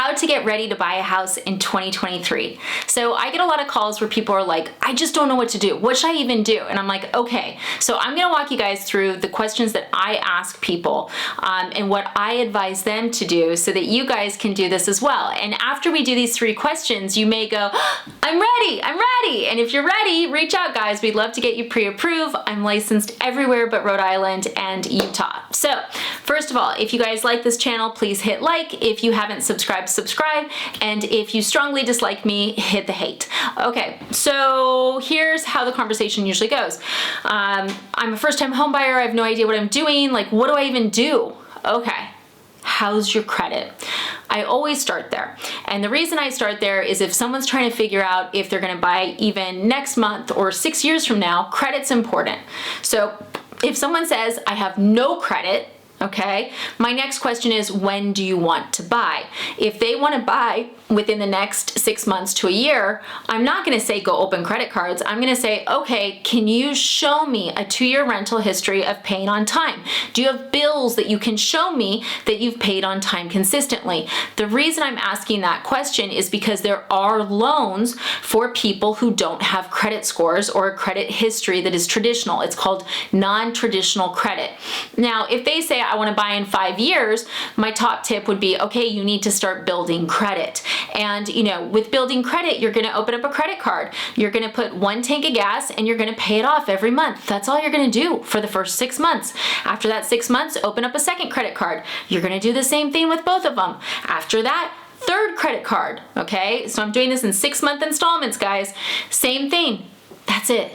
how to get ready to buy a house in 2023. So I get a lot of calls where people are like, I just don't know what to do. What should I even do? And I'm like, okay, so I'm gonna walk you guys through the questions that I ask people and what I advise them to do so that you guys can do this as well. And after we do these 3 questions, you may go, I'm ready. And if you're ready, reach out, guys. We'd love to get you pre-approved. I'm licensed everywhere but Rhode Island and Utah. So first of all, if you guys like this channel, please hit like. If you haven't subscribed, subscribe. And if you strongly dislike me, hit the hate. Okay, so here's how the conversation usually goes. I'm a first-time home buyer. I have no idea what I'm doing. Like, what do I even do? Okay, how's your credit? I always start there. And the reason I start there is if someone's trying to figure out if they're gonna buy even next month or 6 years from now, credit's important. So if someone says, I have no credit, okay, my next question is, when do you want to buy? If they want to buy within the next 6 months to a year, I'm not going to say go open credit cards. I'm going to say, okay, can you show me a 2-year rental history of paying on time? Do you have bills that you can show me that you've paid on time consistently? The reason I'm asking that question is because there are loans for people who don't have credit scores or a credit history that is traditional. It's called non-traditional credit. Now, if they say I want to buy in 5 years, my top tip would be, okay, you need to start building credit. And with building credit, you're going to open up a credit card. You're going to put 1 tank of gas and you're going to pay it off every month. That's all you're going to do for the first 6 months. After that 6 months, open up a second credit card. You're going to do the same thing with both of them. After that, 3rd credit card, okay? So I'm doing this in 6-month installments, guys. Same thing. That's it.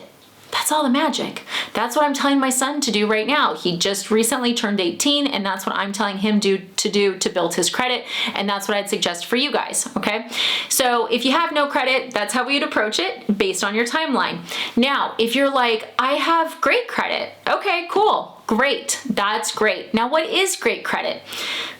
That's all the magic. That's what I'm telling my son to do right now. He just recently turned 18, and that's what I'm telling him to do to build his credit, and that's what I'd suggest for you guys, okay? So if you have no credit, that's how we'd approach it based on your timeline. Now, if you're like, I have great credit, okay, cool. Great, that's great. Now, what is great credit?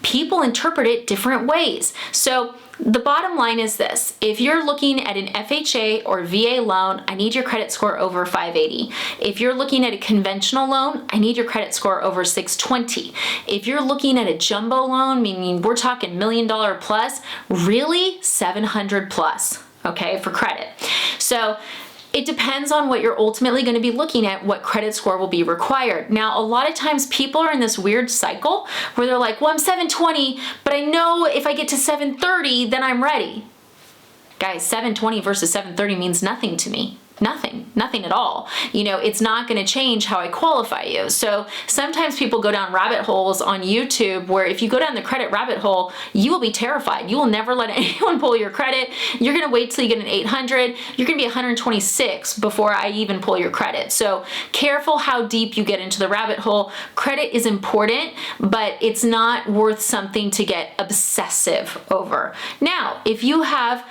People interpret it different ways. So the bottom line is this: if you're looking at an FHA or VA loan, I need your credit score over 580. If you're looking at a conventional loan, I need your credit score over 620. If you're looking at a jumbo loan, meaning we're talking $1 million plus, really 700 plus, okay, for credit. So it depends on what you're ultimately going to be looking at, what credit score will be required. Now, a lot of times people are in this weird cycle where they're like, well, I'm 720, but I know if I get to 730, then I'm ready. Guys, 720 versus 730 means nothing to me. Nothing at all. It's not going to change how I qualify you. So sometimes people go down rabbit holes on YouTube where if you go down the credit rabbit hole, you will be terrified. You will never let anyone pull your credit. You're going to wait till you get an 800. You're going to be 126 before I even pull your credit. So careful how deep you get into the rabbit hole. Credit is important, but it's not worth something to get obsessive over. Now, if you have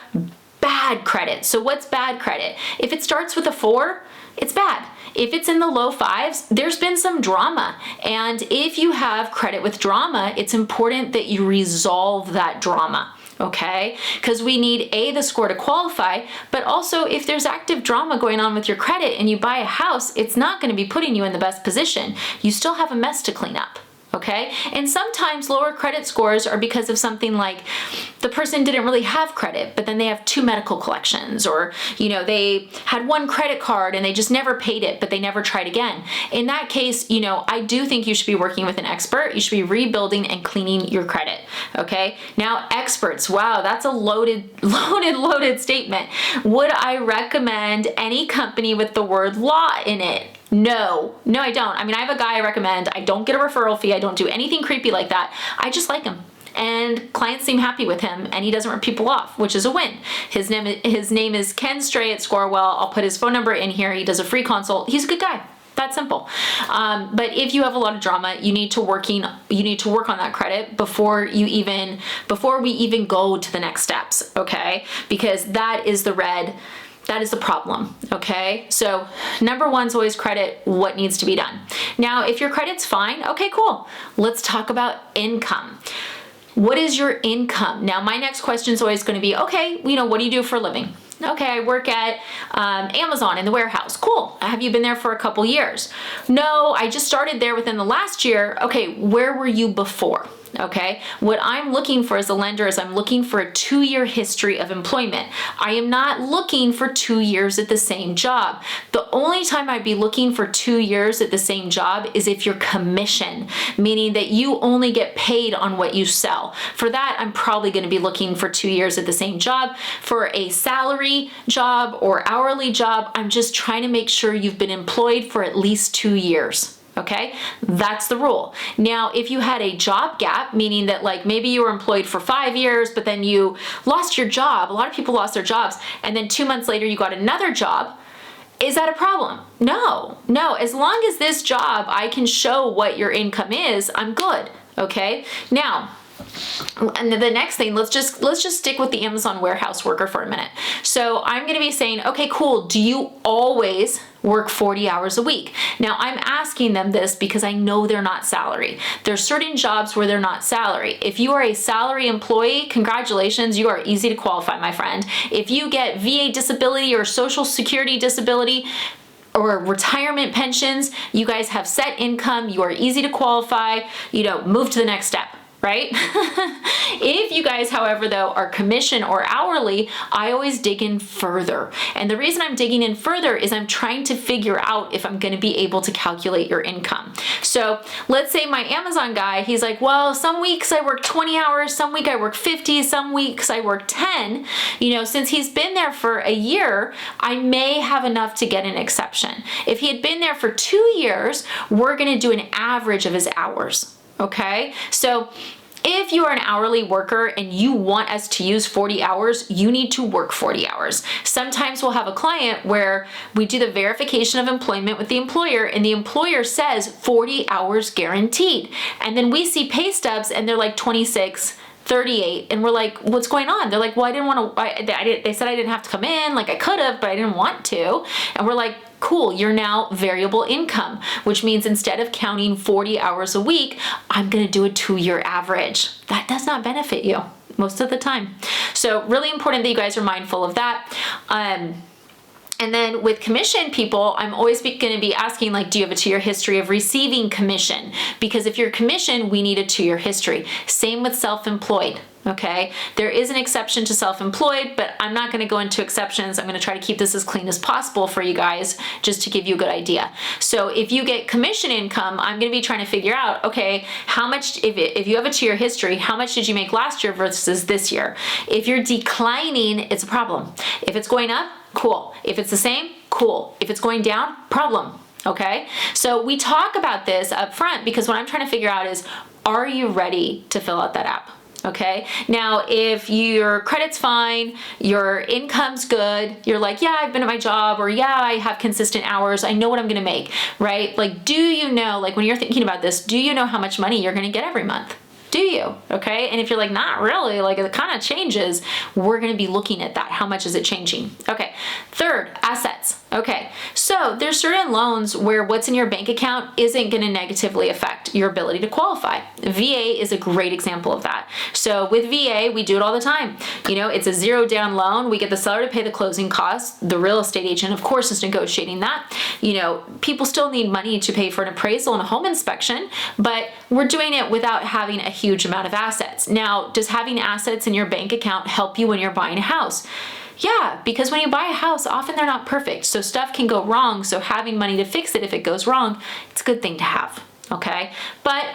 bad credit. So what's bad credit? If it starts with a 4, it's bad. If it's in the low 5s, there's been some drama. And if you have credit with drama, it's important that you resolve that drama. Okay? Because we need the score to qualify, but also if there's active drama going on with your credit and you buy a house, it's not going to be putting you in the best position. You still have a mess to clean up. Okay? And sometimes lower credit scores are because of something like the person didn't really have credit, but then they have 2 medical collections, or, they had 1 credit card and they just never paid it, but they never tried again. In that case, I do think you should be working with an expert. You should be rebuilding and cleaning your credit. Okay? Now, experts. Wow, that's a loaded statement. Would I recommend any company with the word law in it? No, I don't. I mean, I have a guy I recommend. I don't get a referral fee. I don't do anything creepy like that. I just like him. And clients seem happy with him, and he doesn't rip people off, which is a win. His name is Ken Stray at Scorewell. I'll put his phone number in here. He does a free consult. He's a good guy. That simple. But if you have a lot of drama, you need to work on that credit before we even go to the next steps. Okay, because that is the problem, okay? So number 1 is always credit, what needs to be done. Now, if your credit's fine, okay, cool. Let's talk about income. What is your income? Now, my next question is always going to be, okay, what do you do for a living? Okay, I work at Amazon in the warehouse. Cool. Have you been there for a couple years? No, I just started there within the last year. Okay, where were you before? Okay, what I'm looking for as a lender is I'm looking for a 2-year history of employment. I am not looking for 2 years at the same job. The only time I'd be looking for 2 years at the same job is if you're commission, meaning that you only get paid on what you sell. For that, I'm probably going to be looking for 2 years at the same job. For a salary job or hourly job, I'm just trying to make sure you've been employed for at least 2 years. Okay, that's the rule. Now, if you had a job gap, meaning that like maybe you were employed for 5 years, but then you lost your job, a lot of people lost their jobs, and then 2 months later you got another job, is that a problem? No. As long as this job, I can show what your income is, I'm good. Okay, now, and the next thing, let's just stick with the Amazon warehouse worker for a minute. So I'm going to be saying, okay, cool. Do you always work 40 hours a week? Now I'm asking them this because I know they're not salary. There's certain jobs where they're not salary. If you are a salary employee, congratulations, you are easy to qualify, my friend. If you get VA disability or Social Security disability, or retirement pensions, you guys have set income, you are easy to qualify, move to the next step. Right? If you guys, however, though, are commission or hourly, I always dig in further. And the reason I'm digging in further is I'm trying to figure out if I'm going to be able to calculate your income. So let's say my Amazon guy, he's like, well, some weeks I work 20 hours, some week I work 50, some weeks I work 10. Since he's been there for a year, I may have enough to get an exception. If he had been there for 2 years, we're going to do an average of his hours. Okay, so if you are an hourly worker and you want us to use 40 hours, you need to work 40 hours. Sometimes we'll have a client where we do the verification of employment with the employer and the employer says 40 hours guaranteed. And then we see pay stubs and they're like 26, 38, and we're like, what's going on? They're like, well, I didn't want to, they said I didn't have to come in, like I could have, but I didn't want to. And we're like, cool, you're now variable income, which means instead of counting 40 hours a week, I'm going to do a 2-year average. That does not benefit you most of the time. So really important that you guys are mindful of that. And then with commission people, I'm always going to be asking, like, do you have a 2-year history of receiving commission? Because if you're commission, we need a 2-year history. Same with self-employed. Okay, there is an exception to self-employed, but I'm not going to go into exceptions. I'm going to try to keep this as clean as possible for you guys, just to give you a good idea. So if you get commission income, I'm going to be trying to figure out, okay, how much, if you have a 2-year history, how much did you make last year versus this year? If you're declining, it's a problem. If it's going up, cool. If it's the same, cool. If it's going down, problem. Okay, so we talk about this up front because what I'm trying to figure out is, are you ready to fill out that app? Okay, now if your credit's fine, your income's good, you're like, yeah, I've been at my job, or yeah, I have consistent hours, I know what I'm gonna make, right? Like, do you know, like when you're thinking about this, do you know how much money you're gonna get every month? Do you? Okay, and if you're like, not really, like it kind of changes, we're gonna be looking at that. How much is it changing? Okay, third, assets. Okay, so there's certain loans where what's in your bank account isn't gonna negatively affect your ability to qualify. VA is a great example of that. So with VA, we do it all the time. It's a 0 down loan. We get the seller to pay the closing costs. The real estate agent, of course, is negotiating that. People still need money to pay for an appraisal and a home inspection, but we're doing it without having a huge amount of assets. Now, does having assets in your bank account help you when you're buying a house? Yeah, because when you buy a house, often they're not perfect. So stuff can go wrong. So having money to fix it if it goes wrong, it's a good thing to have, okay? But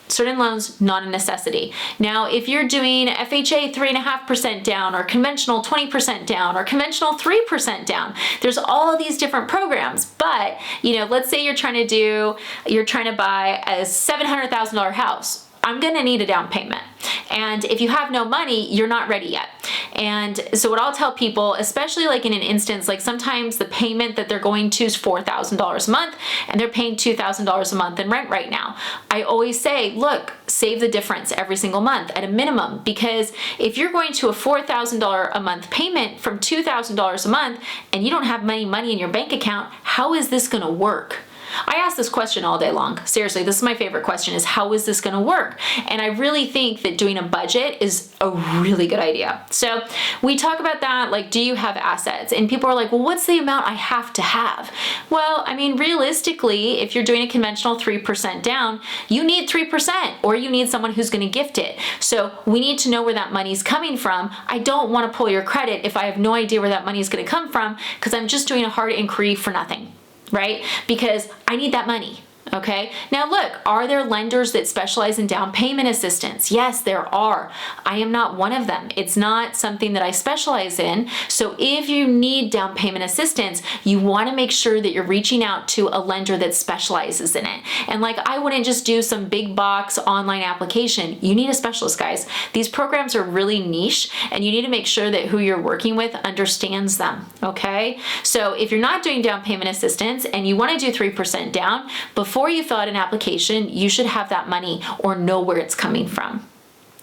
certain loans, not a necessity. Now, if you're doing FHA 3.5% down, or conventional 20% down, or conventional 3% down, there's all these different programs. But, let's say you're trying to buy a $700,000 house. I'm gonna need a down payment. And if you have no money, you're not ready yet. And so what I'll tell people, especially like in an instance, like sometimes the payment that they're going to is $4,000 a month and they're paying $2,000 a month in rent right now. I always say, look, save the difference every single month at a minimum, because if you're going to a $4,000 a month payment from $2,000 a month and you don't have money in your bank account, how is this gonna work? I ask this question all day long. Seriously, this is my favorite question, is how is this going to work? And I really think that doing a budget is a really good idea. So we talk about that, like, do you have assets? And people are like, well, what's the amount I have to have? Well, I mean, realistically, if you're doing a conventional 3% down, you need 3%, or you need someone who's going to gift it. So we need to know where that money's coming from. I don't want to pull your credit if I have no idea where that money is going to come from, because I'm just doing a hard inquiry for nothing, right? Because I need that money. Okay. Now look, are there lenders that specialize in down payment assistance? Yes, there are. I am not one of them. It's not something that I specialize in. So if you need down payment assistance, you want to make sure that you're reaching out to a lender that specializes in it. And like, I wouldn't just do some big box online application. You need a specialist, guys. These programs are really niche, and you need to make sure that who you're working with understands them. Okay. So if you're not doing down payment assistance and you want to do 3% down, before you fill out an application, you should have that money or know where it's coming from.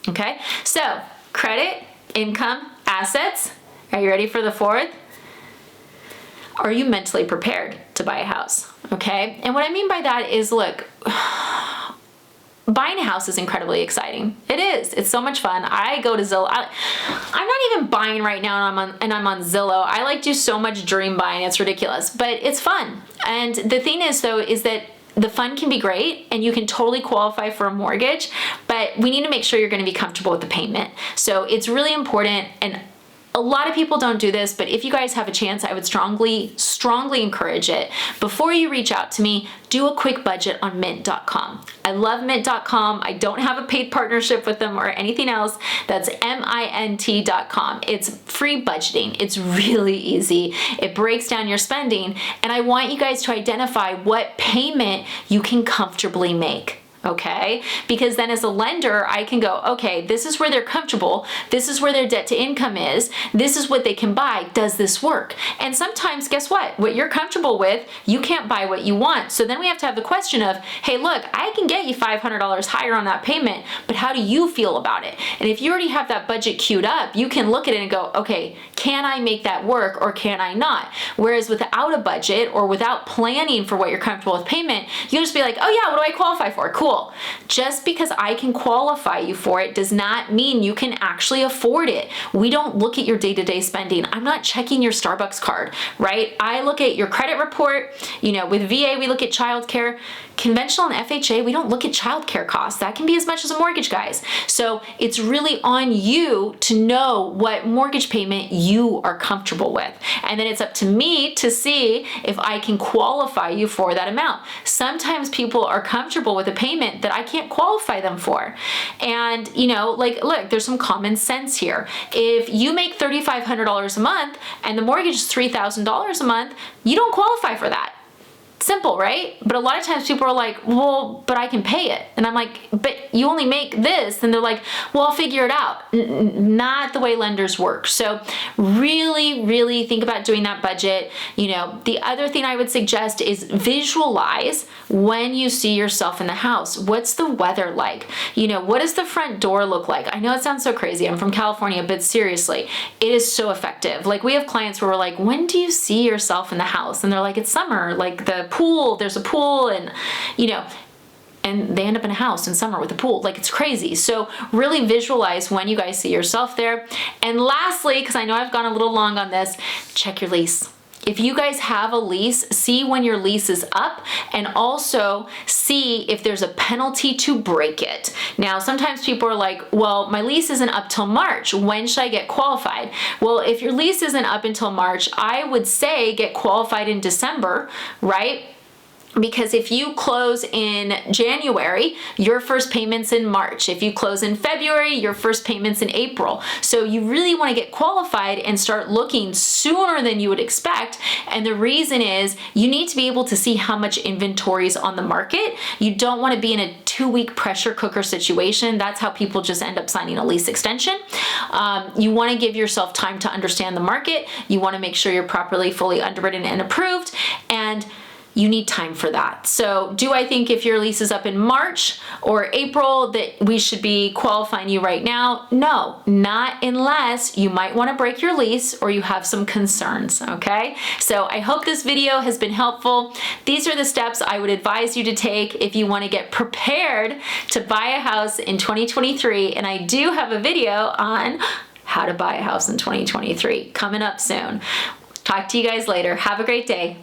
Okay, so credit, income, assets. Are you ready for the fourth? Are you mentally prepared to buy a house? Okay, and what I mean by that is, look, buying a house is incredibly exciting. It is. It's so much fun. I go to Zillow. I'm not even buying right now, and I'm on Zillow. I like do so much dream buying. It's ridiculous, but it's fun. And the thing is, though, is that the fun can be great and you can totally qualify for a mortgage, but we need to make sure you're going to be comfortable with the payment. So it's really important, and a lot of people don't do this, but if you guys have a chance, I would strongly encourage it. Before you reach out to me, do a quick budget on mint.com. I love mint.com. I don't have a paid partnership with them or anything else. That's mint.com. It's free budgeting. It's really easy. It breaks down your spending, and I want you guys to identify what payment you can comfortably make. Okay, because then as a lender, I can go, okay, this is where they're comfortable. This is where their debt to income is. This is what they can buy. Does this work? And sometimes, guess what? What you're comfortable with, you can't buy what you want. So then we have to have the question of, hey, look, I can get you $500 higher on that payment, but how do you feel about it? And if you already have that budget queued up, you can look at it and go, okay, can I make that work or can I not? Whereas without a budget or without planning for what you're comfortable with payment, you'll just be like, oh yeah, what do I qualify for? Cool. Just because I can qualify you for it does not mean you can actually afford it. We don't look at your day-to-day spending. I'm not checking your Starbucks card, right? I look at your credit report. You know, with VA, we look at childcare. Conventional and FHA, we don't look at childcare costs. That can be as much as a mortgage, guys. So it's really on you to know what mortgage payment you are comfortable with. And then it's up to me to see if I can qualify you for that amount. Sometimes people are comfortable with a payment that I can't qualify them for. And, you know, like, look, there's some common sense here. If you make $3,500 a month and the mortgage is $3,000 a month, you don't qualify for that. Simple, right? But a lot of times people are like, well, but I can pay it. And I'm like, but you only make this. And they're like, well, I'll figure it out. Not the way lenders work. So really, really think about doing that budget. You know, the other thing I would suggest is visualize when you see yourself in the house. What's the weather like? You know, what does the front door look like? I know it sounds so crazy. I'm from California, but seriously, it is so effective. Like, we have clients where we're like, when do you see yourself in the house? And they're like, it's summer. Like, there's a pool, and you know, and they end up in a house in summer with a pool. Like, it's crazy. So really visualize when you guys see yourself there. And lastly, because I know I've gone a little long on this, check your lease. If you guys have a lease, see when your lease is up, and also see if there's a penalty to break it. Now, sometimes people are like, well, my lease isn't up till March. When should I get qualified? Well, if your lease isn't up until March, I would say get qualified in December, right? Because if you close in January, your first payment's in March. If you close in February, your first payment's in April. So you really want to get qualified and start looking sooner than you would expect. And the reason is you need to be able to see how much inventory is on the market. You don't want to be in a 2-week pressure cooker situation. That's how people just end up signing a lease extension. You want to give yourself time to understand the market. You want to make sure you're properly, fully underwritten and approved. And you need time for that. So do I think if your lease is up in March or April that we should be qualifying you right now? No, not unless you might want to break your lease or you have some concerns, okay? So I hope this video has been helpful. These are the steps I would advise you to take if you want to get prepared to buy a house in 2023. And I do have a video on how to buy a house in 2023 coming up soon. Talk to you guys later. Have a great day.